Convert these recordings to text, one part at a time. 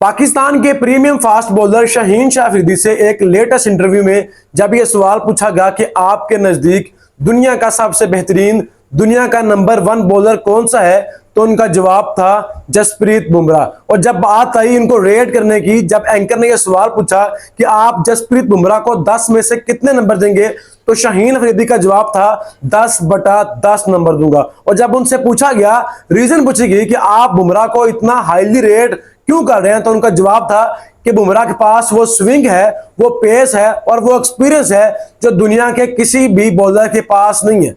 पाकिस्तान के premium fast bowler Shaheen Shah Afridi से एक लेटेस्ट इंटरव्यू में जब यह सवाल पूछा गया कि आपके नजदीक दुनिया का सबसे बेहतरीन, दुनिया का नंबर 1 बॉलर कौन सा है, तो उनका जवाब था जसप्रीत बुमराह। और जब बात आई इनको रेट करने की, जब एंकर ने यह सवाल पूछा कि आप जसप्रीत बुमराह को 10 में से कितने नंबर देंगे, तो शाहीन अफरीदी का जवाब था 10/10 नंबर दूंगा। और जब उनसे पूछा गया, रीजन पूछी गई कि आप बुमराह को इतना हाईली रेट क्यों कर रहे हैं, तो उनका जवाब था कि बुमराह के पास वो स्विंग है, वो पेस है और वो एक्सपीरियंस है जो दुनिया के किसी भी बॉलर के पास नहीं है।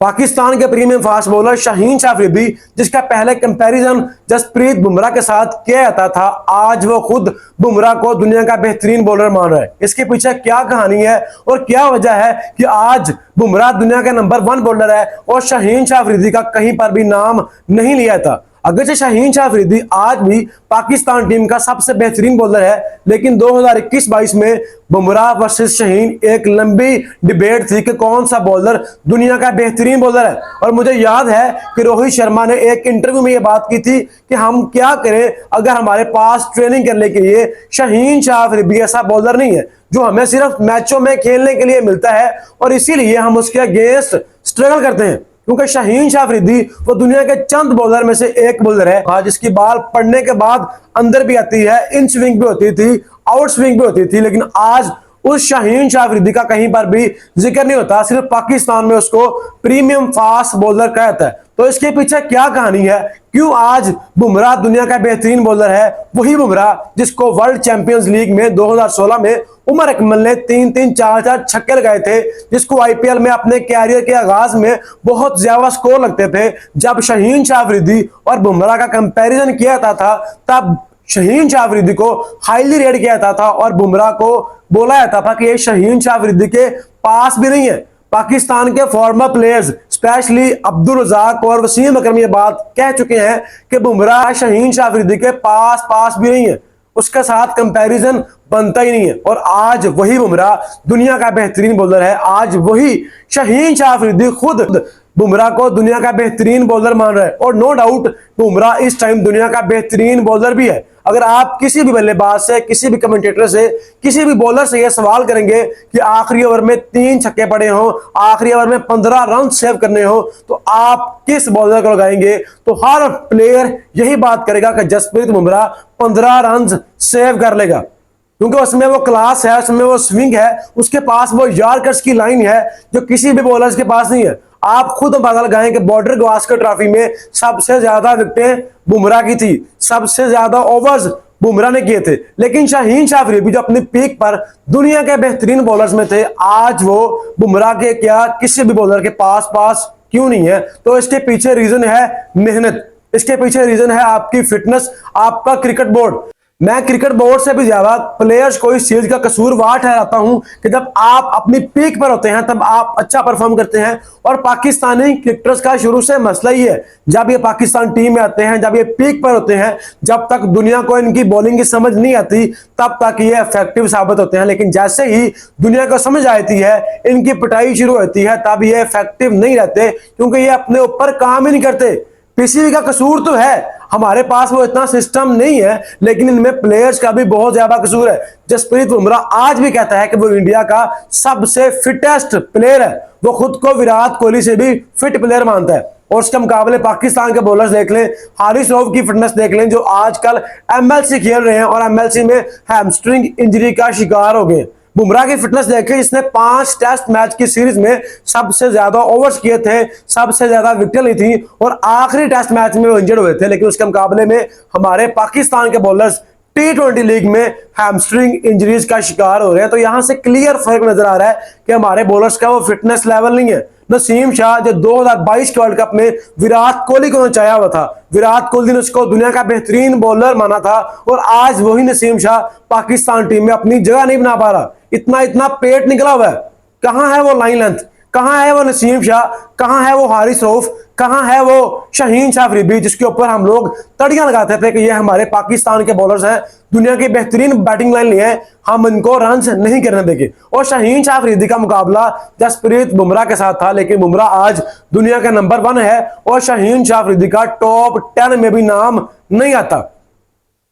पाकिस्तान के premium fast bowler Shaheen Shah Afridi, जिसका पहले कंपैरिजन जसप्रीत बुमराह के साथ किया जाता था, आज वो खुद बुमराह को दुनिया का बेहतरीन बॉलर मान रहा है। इसके पीछे क्या कहानी है और क्या वजह है कि आज बुमराह दुनिया का नंबर 1 बॉलर है और शाहीन शाह अफरीदी का कहीं पर भी नाम नहीं लिया था। अगरचे शाहीन शाह अफरीदी आज भी पाकिस्तान टीम का सबसे बेहतरीन बॉलर है, लेकिन 2021-22 में बुमराह वर्सेस शाहीन एक लंबी डिबेट थी कि कौन सा बॉलर दुनिया का बेहतरीन बॉलर है। और मुझे याद है कि रोहित शर्मा ने एक इंटरव्यू में यह बात की थी कि हम क्या करें अगर हमारे पास ट्रेनिंग करने के लिए शाहीन शाह अफरीदी ऐसा बॉलर नहीं है जो हमें सिर्फ मैचों में खेलने के लिए मिलता है, और इसीलिए हम उसके अगेंस्ट स्ट्रगल करते हैं। क्योंकि शाहीन शाह अफरीदी वो दुनिया के चंद बॉलर में से एक बॉलर है जिसकी बॉल पड़ने के बाद अंदर भी आती है, इन स्विंग भी होती थी, आउट स्विंग भी होती थी, लेकिन आज उस शाहीन शाह अफरीदी का कहीं पर भी जिक्र नहीं होता। सिर्फ पाकिस्तान में उसको प्रीमियम फास्ट बॉलर कहता है। तो इसके पीछे क्या कहानी है, क्यों आज बुमराह दुनिया का बेहतरीन बॉलर है? वही बुमराह जिसको वर्ल्ड चैंपियंस लीग में 2016 में उमर अकमल ने 3-3, 4-4 छक्के लगाए थे, जिसको आईपीएल में अपने कैरियर के आगाज में बहुत ज्यादा स्कोर लगते थे। जब शाहीन शाह अफरीदी और बुमराह का कंपैरिजन किया जाता था, तब शाहीन शाह अफरीदी को हाईली रेट किया जाता था और बुमराह को बोला जाता था कि ये शाहीन शाह अफरीदी के पास भी नहीं है। पाकिस्तान के former players specially Abdul Razzaq और वसीम अकरम ये बात कह चुके हैं कि बुमराह शाहीन शाह अफरीदी के पास भी नहीं है, उसके साथ कंपैरिजन बनता ही नहीं है। और आज वही बुमराह दुनिया का बेहतरीन बॉलर है। आज वही शाहीन शाह अफरीदी खुद बुमराह को दुनिया का बेहतरीन बॉलर मान रहा है। और नो डाउट बुमराह इस टाइम दुनिया का बेहतरीन बॉलर भी है। अगर आप किसी भी बल्लेबाज से, किसी भी कमेंटेटर से, किसी भी बॉलर से यह सवाल करेंगे कि आखिरी ओवर में 3 छक्के पड़े हो, आखिरी ओवर में 15 रन सेव करने हो, तो आप किस बॉलर को लगाएंगे? तो हर प्लेयर यही बात करेगा कि जसप्रीत बुमराह 15 रन सेव कर लेगा, क्योंकि उसमें वो क्लास है, उसमें वो स्विंग है, उसके पास वो यॉर्कर्स की लाइन है जो किसी भी बॉलर के पास नहीं है। आप खुद अंदाजा लगाएं कि बॉर्डर गावस्कर ट्रॉफी में सबसे ज्यादा विकेटें बुमराह की थी, सबसे ज्यादा ओवर्स बुमराह ने किए थे, लेकिन शाहीन शाह अफरीदी जो अपनी पीक पर दुनिया के बेहतरीन बॉलर्स में थे, आज वो बुमराह के क्या किसी भी बॉलर के पास क्यों नहीं है? तो इसके पीछे रीजन है मेहनत, इसके पीछे रीजन है आपकी फिटनेस, आपका क्रिकेट बोर्ड। मैं क्रिकेट बोर्ड से भी ज्यादा प्लेयर्स को इस चीज का कसूरवार ठहराता हूं कि जब आप अपनी पीक पर होते हैं तब आप अच्छा परफॉर्म करते हैं। और पाकिस्तानी क्रिकेटर्स का शुरू से मसला ही है, जब ये पाकिस्तान टीम में आते हैं, जब ये पीक पर होते हैं, जब तक दुनिया को इनकी बॉलिंग की समझ नहीं आती, तब तक ये इफेक्टिव साबित होते हैं। लेकिन जैसे ही दुनिया को समझ आती है, इनकी पिटाई शुरू होती है, तब ये इफेक्टिव नहीं रहते, क्योंकि ये अपने ऊपर काम ही नहीं करते। पीसीबी का कसूर तो है, हमारे पास वो इतना सिस्टम नहीं है, लेकिन इनमें प्लेयर्स का भी बहुत ज्यादा कसूर है। जसप्रीत बुमराह आज भी कहता है कि वो इंडिया का सबसे फिटेस्ट प्लेयर है, वो खुद को विराट कोहली से भी फिट प्लेयर मानता है। और उसके मुकाबले पाकिस्तान के बॉलर्स देख लें, हारिस रऊफ की फिटनेस देख लें, जो आजकल एमएलसी खेल रहे हैं और एमएलसी में हैमस्ट्रिंग इंजरी का शिकार हो गए। बुमराह की फिटनेस देखें, जिसने 5 टेस्ट मैच की सीरीज में सबसे ज्यादा ओवर्स किए थे, सबसे ज्यादा विकेट ली थी, और आखिरी टेस्ट मैच में वो इंजर्ड हुए थे। लेकिन उसके मुकाबले में हमारे पाकिस्तान के बॉलर्स T20 लीग में हैमस्ट्रिंग इंजरीज का शिकार हो रहे हैं। तो यहां से क्लियर फर्क नजर आ रहा है कि हमारे बॉलर्स का वो फिटनेस लेवल नहीं है। नसीम शाह जो 2022 के वर्ल्ड कप में विराट कोहली को नचाया हुआ था, विराट कोहली ने उसको दुनिया का बेहतरीन बॉलर माना था, और आज वही नसीम शाह पाकिस्तान टीम में अपनी जगह नहीं बना पा रहा। इतना पेट निकला हुआ है। कहां है वो लाइन लेंथ, कहां है वो नसीम शाह, कहां है वो हारिस रऊफ, कहां है वो शाहीन शाह अफरीदी, जिसके ऊपर हम लोग तड़ियां लगाते थे कि ये हमारे पाकिस्तान के बॉलर्स हैं, दुनिया की बेहतरीन बैटिंग लाइन लिए हैं, हम इनको रन नहीं करने देंगे। और शाहीन शाह अफरीदी का मुकाबला जसप्रीत बुमराह के साथ था, लेकिन बुमराह आज दुनिया का नंबर 1 है और शाहीन शाह अफरीदी का टॉप 10 में भी नाम नहीं आता।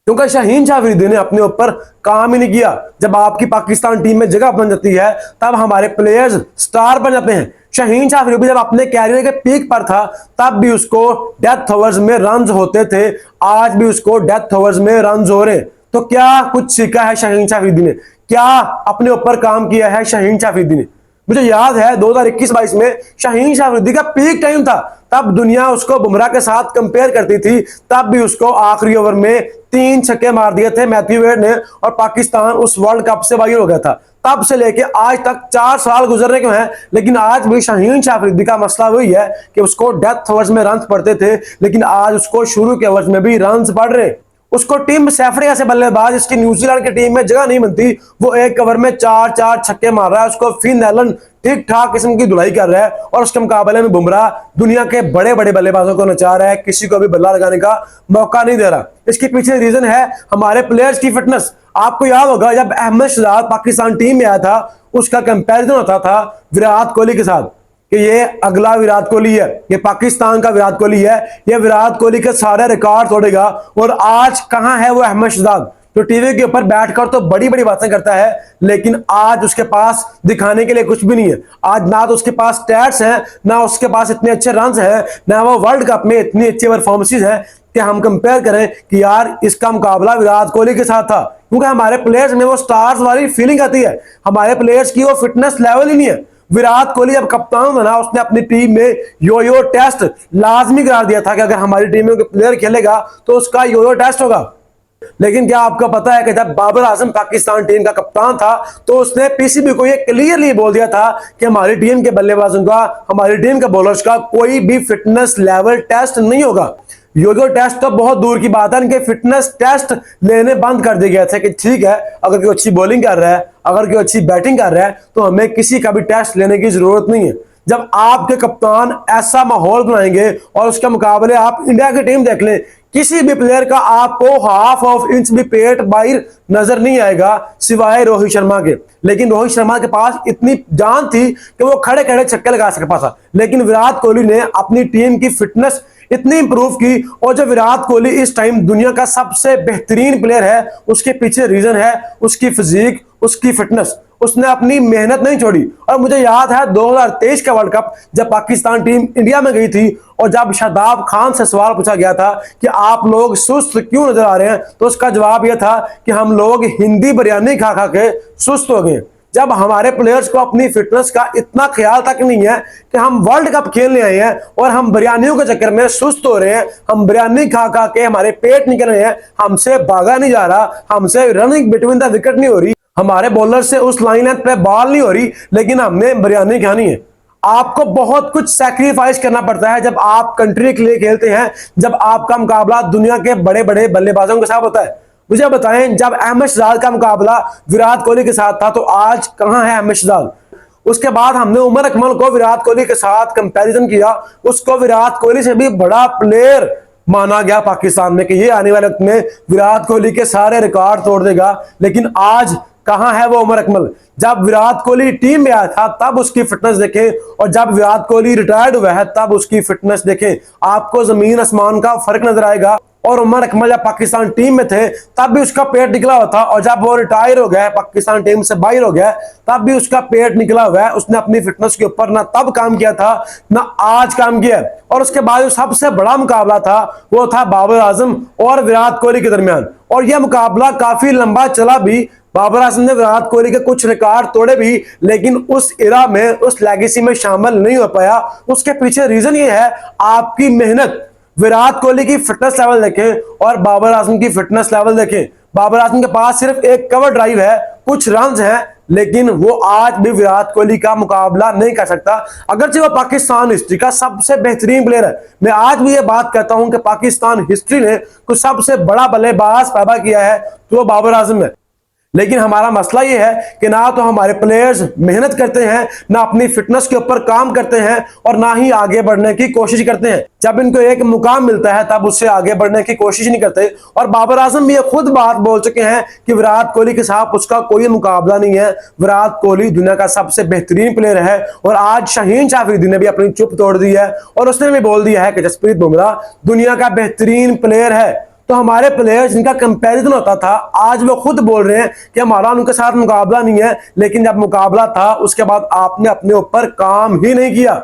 क्योंकि शाहीन शाह अफरीदी ने अपने ऊपर काम ही नहीं किया। जब आपकी पाकिस्तान टीम में जगह बन जाती है तब हमारे प्लेयर्स स्टार बन जाते हैं। शाहीन शाह अफरीदी जब अपने कैरियर के पीक पर था तब भी उसको डेथ ओवर्स में रन्स होते थे, आज भी उसको डेथ ओवर्स में रन्स हो रहे हैं। तो क्या कुछ सीखा है शाहीन शाह अफरीदी ने, क्या अपने ऊपर काम किया है शाहीन शाह अफरीदी ने? मुझे याद है 2021-22 में शाहीन शाह अफरीदी का पीक टाइम था, तब दुनिया उसको बुमराह के साथ कंपेयर करती थी, तब भी उसको आखिरी ओवर में 3 छक्के मार दिए थे मैथ्यू वेड ने और पाकिस्तान उस वर्ल्ड कप से बाहर हो गया था। तब से लेके आज तक 4 साल गुजरने के हैं, लेकिन आज भी शाहीन शाह अफरीदी का मसला वही है कि उसको डेथ ओवर्स में रन पड़ते थे, लेकिन आज उसको शुरू के ओवर्स में भी रन पड़ रहे। उसको टीम सेफरी ऐसे बल्लेबाज इसकी न्यूजीलैंड की टीम में जगह नहीं बनती, वो एक ओवर में 4 छक्के मार रहा है। उसको फिन एलन ठीक ठाक किस्म की धुलाई कर रहा है और उसके मुकाबले में बुमराह दुनिया के बड़े बड़े बल्लेबाजों को नचा रहा है, किसी को भी बल्ला लगाने का मौका नहीं दे रहा। इसके पीछे रीजन है हमारे प्लेयर्स की फिटनेस। आपको याद होगा जब अहमद शहजाद पाकिस्तान टीम में आया था, उसका कंपैरिजन होता था विराट कोहली के साथ कि ये अगला विराट कोहली है, ये पाकिस्तान का विराट कोहली है, ये विराट कोहली के सारे रिकॉर्ड तोड़ेगा। और आज कहां है वो अहमद शहजाद जो टीवी के ऊपर बैठकर तो बड़ी बड़ी बातें करता है, लेकिन आज उसके पास दिखाने के लिए कुछ भी नहीं है। आज ना तो उसके पास स्टैट्स हैं, ना उसके पास इतने अच्छे रन्स हैं, ना वो वर्ल्ड कप में इतनी अच्छी परफॉर्मेंसेज है कि हम कंपेयर करें कि यार इसका मुकाबला विराट कोहली के साथ था। क्योंकि हमारे प्लेयर्स में वो स्टार्स वाली फीलिंग आती है, हमारे प्लेयर्स की वो फिटनेस लेवल ही नहीं है। विराट कोहली जब कप्तान बना उसने अपनी टीम में यो टेस्ट लाजमी करार दिया था कि अगर हमारी टीम में प्लेयर खेलेगा तो उसका यो टेस्ट होगा। लेकिन क्या आपको पता है कि जब बाबर आजम पाकिस्तान टीम का कप्तान था तो उसने पीसीबी को यह क्लियरली बोल दिया था कि हमारी टीम के बल्लेबाजों का, हमारी टीम के बॉलर्स का कोई भी फिटनेस लेवल टेस्ट नहीं होगा। योयो टेस्ट तो बहुत दूर की बात है, इनके फिटनेस टेस्ट लेने बंद कर दिए गए थे कि ठीक है अगर कोई अच्छी बॉलिंग कर रहा है, अगर कोई अच्छी बैटिंग कर रहा है तो हमें किसी का भी टेस्ट लेने की जरूरत नहीं है। जब आपके कप्तान ऐसा माहौल बनाएंगे और उसके मुकाबले आप इंडिया की टीम देख लें, किसी भी प्लेयर का आपको हाफ ऑफ इंच भी पेट बाहर नजर नहीं आएगा सिवाय रोहित शर्मा के। लेकिन रोहित शर्मा के पास इतनी जान थी कि वो खड़े खड़े छक्के लगा सकता था, लेकिन विराट कोहली ने अपनी टीम की फिटनेस इतनी इंप्रूव की। और जो विराट कोहली इस टाइम दुनिया का सबसे बेहतरीन प्लेयर है, उसके पीछे रीजन है उसकी फिजिक, उसकी फिटनेस। उसने अपनी मेहनत नहीं छोड़ी। और मुझे याद है 2023 का वर्ल्ड कप जब पाकिस्तान टीम इंडिया में गई थी और जब शादाब खान से सवाल पूछा गया था कि आप लोग सुस्त क्यों नजर आ रहे हैं, तो उसका जवाब यह था कि हम लोग हिंदी बिरयानी खा खा के सुस्त हो गए। जब हमारे प्लेयर्स को अपनी फिटनेस का इतना ख्याल तक नहीं है कि हम वर्ल्ड कप खेलने आए हैं और हम बिरयानियों के चक्कर में सुस्त हो रहे हैं, हम बिरयानी खा खा के हमारे पेट निकल रहे हैं, हमसे भागा नहीं जा रहा, हमसे रनिंग बिटवीन द विकेट नहीं हो रही, हमारे बॉलर से उस लाइन लेंथ पे बॉल नहीं हो रही, लेकिन हमने बिरयानी खानी है। आपको बहुत कुछ सैक्रिफाइस करना पड़ता है जब आप कंट्री के लिए खेलते हैं, जब आपका मुकाबला दुनिया के बड़े बड़े बल्लेबाजों के साथ होता है। मुझे बताएं जब अहमद शहजाद का मुकाबला विराट कोहली के साथ था तो आज कहां है अहमद शहजाद? उसके बाद हमने उमर अकमल को विराट कोहली के साथ कंपैरिजन किया, उसको विराट कोहली से भी बड़ा प्लेयर माना गया पाकिस्तान में कि ये आने वाले वक्त में विराट कोहली के सारे रिकॉर्ड तोड़ देगा। लेकिन आज कहां है वो उमर अकमल? जब विराट कोहली टीम में आया था तब उसकी फिटनेस देखें और जब विराट कोहली रिटायर्ड हुआ है तब उसकी फिटनेस देखें, आपको जमीन आसमान का फर्क नजर आएगा। और उमर अकमल जब पाकिस्तान टीम में थे तब भी उसका पेट निकला हुआ था, और जब वो रिटायर हो गया, पाकिस्तान टीम से बाहर हो गया, तब भी उसका पेट निकला हुआ है। उसने अपनी फिटनेस के ऊपर ना तब काम किया था ना आज काम किया। और उसके बाद जो सबसे बड़ा मुकाबला था वो था बाबर आजम और विराट कोहली के दरमियान, और यह मुकाबला काफी लंबा चला भी। बाबर आजम ने विराट कोहली के कुछ रिकॉर्ड तोड़े भी, लेकिन उस इरा में, उस लेगेसी में शामिल नहीं हो पाया। उसके पीछे रीजन ये है आपकी मेहनत। विराट कोहली की फिटनेस लेवल देखें और बाबर आजम की फिटनेस लेवल देखें। बाबर आजम के पास सिर्फ एक कवर ड्राइव है, कुछ रन्स हैं, लेकिन वो आज भी विराट कोहली का मुकाबला नहीं कर सकता, अगरचे वो पाकिस्तान हिस्ट्री का सबसे बेहतरीन प्लेयर है। मैं आज भी ये बात कहता हूं कि पाकिस्तान हिस्ट्री ने कुछ सबसे बड़ा बल्लेबाज पैदा किया है तो वो बाबर आजम है। लेकिन हमारा मसला ये है कि ना तो हमारे प्लेयर्स मेहनत करते हैं, ना अपनी फिटनेस के ऊपर काम करते हैं, और ना ही आगे बढ़ने की कोशिश करते हैं। जब इनको एक मुकाम मिलता है तब उससे आगे बढ़ने की कोशिश नहीं करते। और बाबर आजम भी ये खुद बात बोल चुके हैं कि विराट कोहली के साथ उसका कोई मुकाबला नहीं है, विराट कोहली दुनिया का सबसे बेहतरीन प्लेयर है। और आज शाहीन शाह अफरीदी ने भी अपनी चुप तोड़ दी है और उसने भी बोल दिया है कि जसप्रीत बुमराह दुनिया का बेहतरीन प्लेयर है। तो हमारे प्लेयर्स जिनका कंपैरिजन होता था आज वो खुद बोल रहे हैं कि हमारा उनके साथ मुकाबला नहीं है, लेकिन जब मुकाबला था उसके बाद आपने अपने ऊपर काम ही नहीं किया।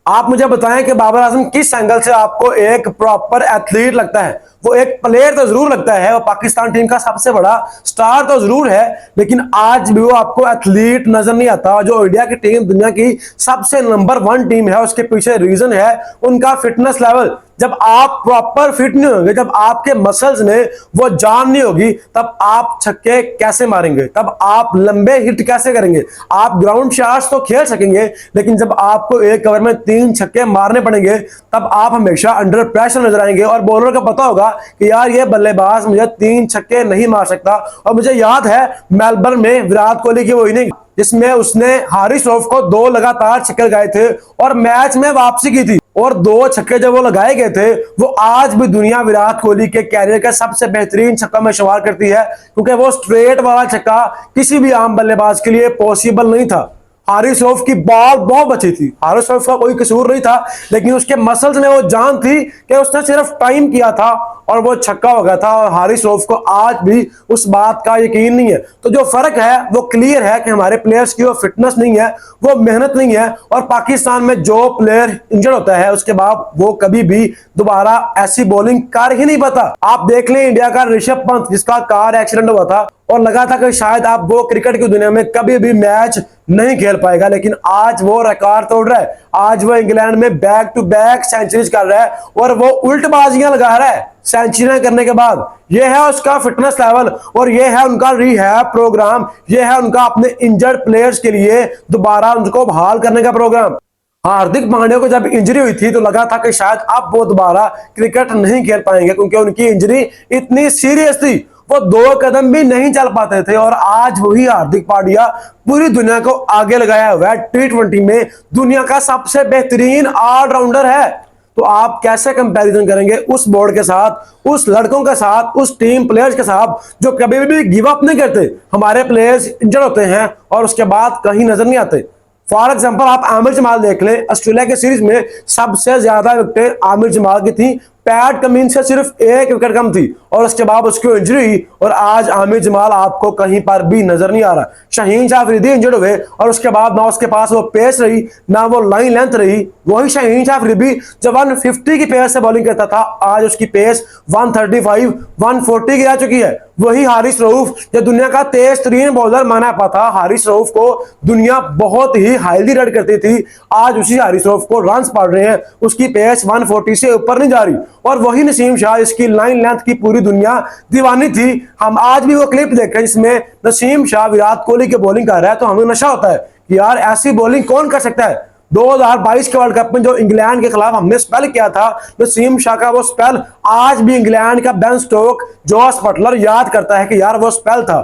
आप मुझे बताएं कि बाबर आजम किस एंगल से आपको एक प्रॉपर एथलीट लगता है? वो एक प्लेयर तो जरूर लगता है, वो पाकिस्तान टीम का सबसे बड़ा स्टार तो जरूर है, लेकिन आज भी वो आपको एथलीट नजर नहीं आता। जो इंडिया की टीम दुनिया की सबसे नंबर 1 टीम है, उसके पीछे रीजन है उनका फिटनेस लेवल। जब आप प्रॉपर फिट नहीं होंगे, जब आपके मसल्स में वो जान नहीं होगी, तब आप छक्के कैसे मारेंगे? तब आप लंबे हिट कैसे करेंगे? आप ग्राउंड शॉट्स तो खेल सकेंगे, लेकिन जब आपको एक ओवर में 3 छक्के मारने पड़ेंगे तब आप हमेशा अंडर प्रेशर नजर आएंगे। और बॉलर को पता होगा कि यार ये बल्लेबाज मुझे 3 छक्के नहीं मार सकता। और मुझे याद है मेलबर्न में विराट कोहली की वो इनिंग जिसमें उसने हारिस रऊफ को 2 लगातार छक्के लगाए थे और मैच में वापसी की थी, और 2 छक्के जब वो लगाए गए थे वो आज भी दुनिया विराट कोहली के कैरियर का सबसे बेहतरीन छक्का में शुमार करती है, क्योंकि वो स्ट्रेट वाला छक्का किसी भी आम बल्लेबाज के लिए पॉसिबल नहीं था। हारिस रऊफ की बॉल बहुत अच्छी थी, हारिस रऊफ का कोई कसूर नहीं था, लेकिन उसके मसल्स में वो जान थी कि उसने सिर्फ टाइम किया था और वो छक्का हो गया था। और हारिस रऊफ को आज भी उस बात का यकीन नहीं है। तो जो फर्क है वो क्लियर है कि हमारे प्लेयर्स की वो फिटनेस नहीं है, वो मेहनत नहीं है। और पाकिस्तान में जो प्लेयर इंजर्ड होता है उसके बाद वो कभी भी दोबारा ऐसी बॉलिंग कर ही नहीं पाता। आप देख लें इंडिया का ऋषभ पंत जिसका कार एक्सीडेंट हुआ था और लगा था कि शायद आप वो क्रिकेट की दुनिया में कभी भी मैच नहीं खेल पाएगा, लेकिन आज वो रिकॉर्ड तोड़ रहा है। आज वो इंग्लैंड में बैक टू बैक सेंचुरीज कर रहा है और वो उल्टबाजियां लगा रहा है सेंचुरी करने के बाद। ये है उसका फिटनेस लेवल और ये है उनका रिहैब प्रोग्राम, ये है उनका अपने इंजर्ड प्लेयर्स के लिए दोबारा उनको बहाल करने का प्रोग्राम। हार्दिक पांड्या को जब इंजरी हुई थी तो लगा था कि शायद अब वो दोबारा क्रिकेट नहीं खेल पाएंगे, क्योंकि उनकी इंजरी इतनी सीरियस थी, वो 2 कदम भी नहीं चल पाते थे। और आज वही हार्दिक पांड्या पूरी दुनिया को आगे लगाया हुआ है, T20 में दुनिया का सबसे बेहतरीन ऑलराउंडर है। तो आप कैसे कंपैरिजन करेंगे उस बोर्ड के साथ, उस लड़कों के साथ, उस टीम प्लेयर्स के साथ जो कभी भी गिव अप नहीं करते? हमारे प्लेयर्स इंजर्ड होते हैं और उसके बाद कहीं नजर नहीं आते। फॉर एग्जाम्पल आप आमिर जमाल देख लें, ऑस्ट्रेलिया के सीरीज में सबसे ज्यादा विकेटें आमिर जमाल की थी, पैट कमिंस से सिर्फ 1 विकेट कम थी और उसके बाद उसको इंजरी हुई और आज आमिर जमाल आपको कहीं पर भी नजर नहीं आ रहा। शाहीन शाह अफरीदी इंजर्ड हुए और उसके बाद ना उसके पास वो पेस रही ना वो लाइन लेंथ रही। वही शाहीन शाह अफरीदी जो 150 की पेस से बॉलिंग करता था, आज उसकी पेस 135 140 की आ चुकी है। वही हारिस रऊफ जो दुनिया का तेज तरीन बॉलर माना पाता था, हारिस रऊफ को दुनिया बहुत ही हाईली रेट करती थी, आज उसी हारिस रऊफ को रन्स पड़ रहे हैं, उसकी पेस 140 से ऊपर नहीं जा रही। और वही नसीम शाह इसकी लाइन लेंथ की पूरी दुनिया दीवानी थी। हम आज भी वो क्लिप देख रहे हैं जिसमें नसीम शाह विराट कोहली की बॉलिंग कर रहा है, तो हमें नशा होता है कि यार ऐसी बॉलिंग कौन कर सकता है। 2022 के वर्ल्ड कप में जो इंग्लैंड के खिलाफ हमने स्पेल किया था, नसीम शाह का वो स्पेल आज भी इंग्लैंड का बेन स्टोक, जॉस बटलर याद करता है कि यार वो स्पेल था।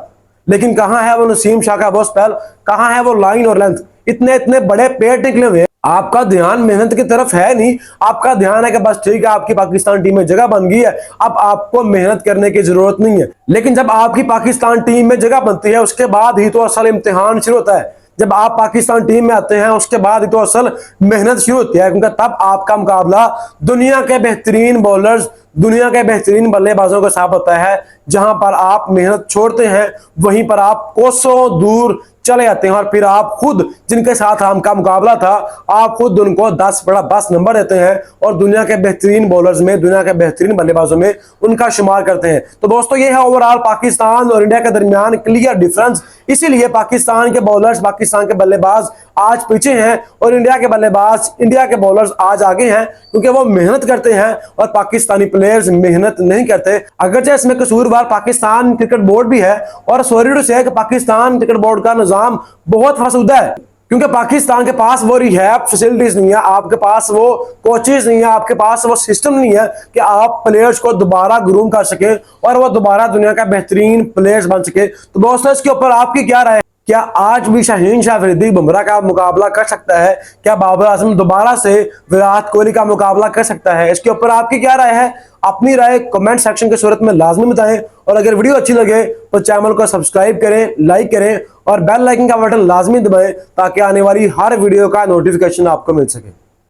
लेकिन कहां है वो नसीम शाह का वो स्पेल, कहां है वो लाइन और लेंथ? इतने इतने बड़े पेड़ निकले हुए, आपका ध्यान मेहनत की तरफ है नहीं। आपका ध्यान है कि बस ठीक है आपकी पाकिस्तान टीम में जगह बन गई है, अब आपको मेहनत करने की जरूरत नहीं है। लेकिन जब आपकी पाकिस्तान टीम में जगह बनती है उसके बाद ही तो असल इम्तिहान शुरू होता है। जब आप पाकिस्तान टीम में आते हैं उसके बाद ही तो असल मेहनत शुरू होती है, क्योंकि तब आपका मुकाबला दुनिया के बेहतरीन बॉलर्स, दुनिया के बेहतरीन बल्लेबाजों के साथ होता है। जहां पर आप मेहनत छोड़ते हैं वहीं पर आप कोसों दूर चले जाते हैं और फिर आप खुद जिनके साथ आपका मुकाबला था आप खुद उनको 10 नंबर देते हैं और दुनिया के बेहतरीन बॉलर्स में, दुनिया के बेहतरीन बल्लेबाजों में उनका शुमार करते हैं। तो दोस्तों ये है ओवरऑल पाकिस्तान और इंडिया के दरमियान क्लियर डिफरेंस। इसीलिए पाकिस्तान के बॉलर्स, पाकिस्तान के बल्लेबाज आज पीछे हैं और इंडिया के बल्लेबाज, इंडिया के बॉलर्स आज आगे हैं, क्योंकि वो मेहनत करते हैं और पाकिस्तानी प्लेयर्स मेहनत नहीं करते। अगरचे इसमें कसूरवार पाकिस्तान क्रिकेट बोर्ड भी है और सॉरी टू से पाकिस्तान क्रिकेट बोर्ड का निजाम बहुत फसूदा है, क्योंकि पाकिस्तान के पास वो रिहैब फैसिलिटीज नहीं है, आपके पास वो कोचेज नहीं है, आपके पास वो सिस्टम नहीं है कि आप प्लेयर्स को दोबारा ग्रूम कर सके और वो दोबारा दुनिया का बेहतरीन प्लेयर्स बन सके। तो दोस्तों इसके ऊपर आपकी क्या राय है? क्या आज भी शाहीन शाह अफरीदी बुमराह का मुकाबला कर सकता है? क्या बाबर आजम दोबारा से विराट कोहली का मुकाबला कर सकता है? इसके ऊपर आपकी क्या राय है? अपनी राय कमेंट सेक्शन की सूरत में लाजमी बताएं और अगर वीडियो अच्छी लगे तो चैनल को सब्सक्राइब करें, लाइक करें और बेल आइकन का बटन लाजमी दबाएं ताकि आने वाली हर वीडियो का नोटिफिकेशन आपको मिल सके।